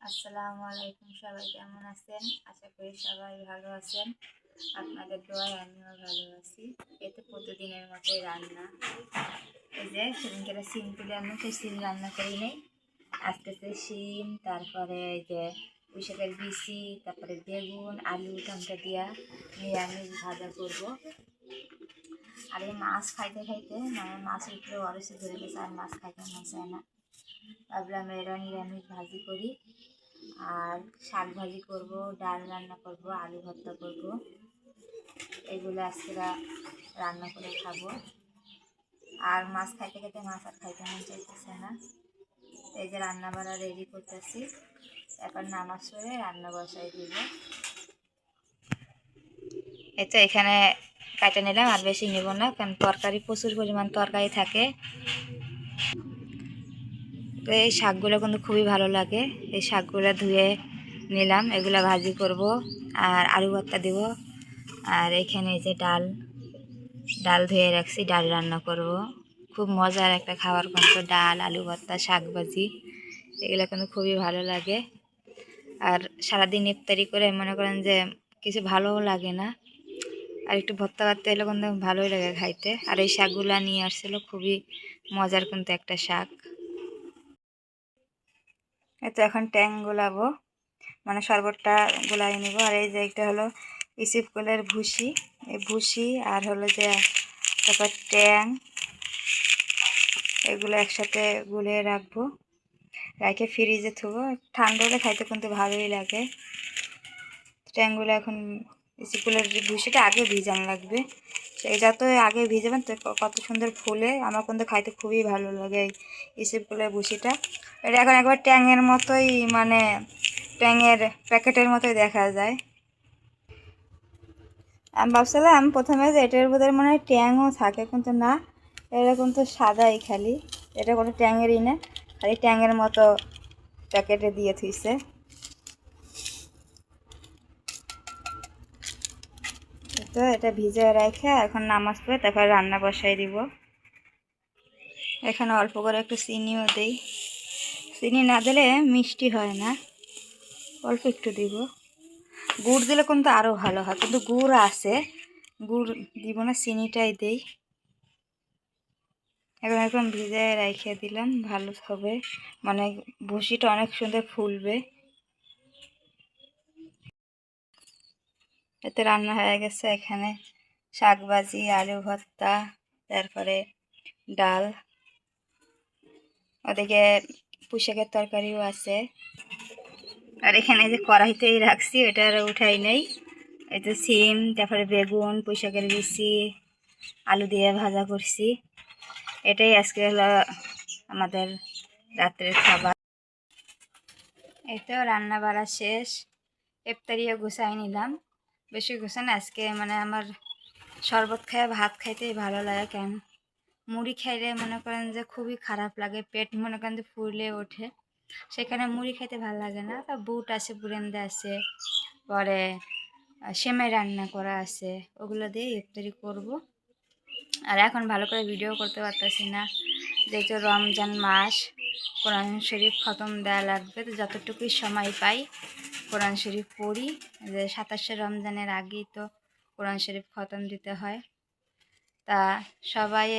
আসসালামু আলাইকুম, সবাই কেমন আছেন? আশা করি সবাই ভালো আছেন। আপনাদের দোয়ায় আমিও ভালো আছি। এতে প্রতিদিনের মতোই রান্না। এই যে সেদিনকে সিম তুলে আনলাম, সেই সিম রান্না করি নেই। আজকে সিম, তারপরে এই যে পুঁই শাকের বিচি, তারপরে বেগুন, আলু টমেটো দিয়া নিরামিষ ভাজা করবো। আর এই মাছ খাইতে খাইতে মানে মাছের উপরে অরসি ধরে গেছে, আর মাছ খাইতে মন চায় না। ভাবলাম এরা নিরামিষ ভাজি করি, আর শাক ভাজি করবো, ডাল রান্না করব, আলু ভর্তা করব। এগুলো আজকে রান্না করে খাবো। আর মাছ খাইতে খাইতে মাছ আর খাইতে মন চাইতেছে না। এই যে রান্না বাড়া রেডি করতেছি, এখন নামাজ পড়ে রান্না বসাই দিব। এই তো এখানে কাটা নিলাম, আর বেশি নেব না, কারণ তরকারি প্রচুর পরিমাণ তরকারি থাকে। তো এই শাকগুলো কিন্তু খুবই ভালো লাগে। এই শাকগুলো ধুয়ে নিলাম, এগুলো ভাজি করব আর আলু ভর্তা দেব। আর এখানে এই যে ডাল ধুয়ে রাখছি, ডাল রান্না করব। খুব মজার একটা খাবার কিন্তু ডাল, আলু ভর্তা, শাক ভাজি, এগুলো কিন্তু খুবই ভালো লাগে। আর সারাদিন ইফতারি করে মনে করেন যে কিছু ভালোও লাগে না, আর একটু ভর্তা ভাত এলে কিন্তু ভালোই লাগে খাইতে। আর এই শাকগুলা নিয়ে আসছিল, খুবই মজার কিন্তু একটা শাক। এই তো এখন ট্যাং গোলাবো, মানে শরবতটা গোলাই নেব। আর এই যে একটা হলো ইসিপকলের ভুসি, এই ভুসি আর হলো যে তারপর ট্যাং, এগুলো একসাথে গুলিয়ে রাখবো, রেখে ফ্রিজে থুবো। ঠান্ডা হলে খাইতে কিন্তু ভালোই লাগে। ট্যাংগুলো এখন ইসিপকলের যে ভুসিটা আগে ভিজানো লাগবে, সেই যত আগে ভিজাবেন তো কত সুন্দর ফুলে। আমার কিন্তু খাইতে খুবই ভালো লাগে এই ইসিপকলের ভুসিটা। এটা এখন একবার ট্যাংয়ের মতোই, মানে ট্যাংয়ের প্যাকেটের মতোই দেখা যায়। আমি ভাবছিলাম প্রথমে যে এটার বোধহয় মনে হয় ট্যাংও থাকে, কিন্তু না, এটা কিন্তু সাদাই খালি। এটা কোনো ট্যাংয়েরই না, খালি ট্যাংয়ের মতো প্যাকেটে দিয়ে থুইছে। তো এটা ভিজে রেখে এখন নামাজ পড়ে তারপর রান্না বসাই দিব। এখানে অল্প করে একটু চিনিও দিই, চিনি না দিলে মিষ্টি হয় না, অল্প একটু দিব। গুড় দিলে কিন্তু আরও ভালো হয়, কিন্তু গুড় আছে, গুড় দিব না, চিনিটাই দেই। এখন ভিজে রেখে দিলাম, ভালো হবে, মানে ভুসিটা অনেক সুন্দর ফুলবে। এতে রান্না হয়ে গেছে। এখানে শাক ভাজি, আলু ভর্তা, তারপরে ডাল, ওদিকে পুঁই শাকের তরকারিও আছে। আর এখানে যে কড়াইতেই রাখছি, এটা আর উঠাই নেই। এই তো সিম, তারপরে বেগুন, পুঁই শাকের বিচি, আলু দিয়ে ভাজা করছি। এটাই আজকে হলো আমাদের রাত্রের খাবার। এই তো রান্না বাড়া শেষ, ইফতারিও গুছাই নিলাম। বেশি গুছানো আজকে, মানে আমার শরবত খায় ভাত খাইতেই ভালো লাগে। কেন মুড়ি খাইলে মনে করেন যে খুবই খারাপ লাগে, পেট মনে করেন যে ফুলে ওঠে, সেখানে মুড়ি খাইতে ভালো লাগে না। তা বুট আছে, বুরেন্দা আছে, পরে সেমাই রান্না করা আছে, ওগুলো দিয়ে ইফতারি করব। আর এখন ভালো করে ভিডিও করতে পারতেছি না, যেহেতু রমজান মাস, কোরআন শরীফ খতম দেওয়া লাগবে। তো যতটুকুই সময় পাই কোরআন শরীফ পড়ি, যে 27শে রমজানের আগেই তো কোরআন শরীফ খতম দিতে হয়। তা সবাই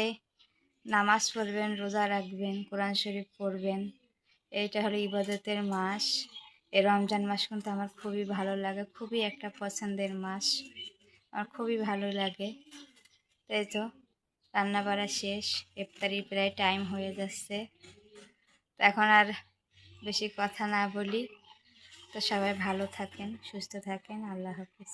নামাজ পড়বেন, রোজা রাখবেন, কোরআন শরীফ পড়বেন। এইটা হলো ইবাদতের মাস। এই রমজান মাস কিন্তু আমার খুবই ভালো লাগে, খুবই একটা পছন্দের মাস, আমার খুবই ভালো লাগে। তাই তো রান্না বাড়া শেষ, ইফতারি প্রায় টাইম হয়ে যাচ্ছে। তো এখন আর বেশি কথা না বলি, তো সবাই ভালো থাকেন, সুস্থ থাকেন, আল্লাহ হাফিজ।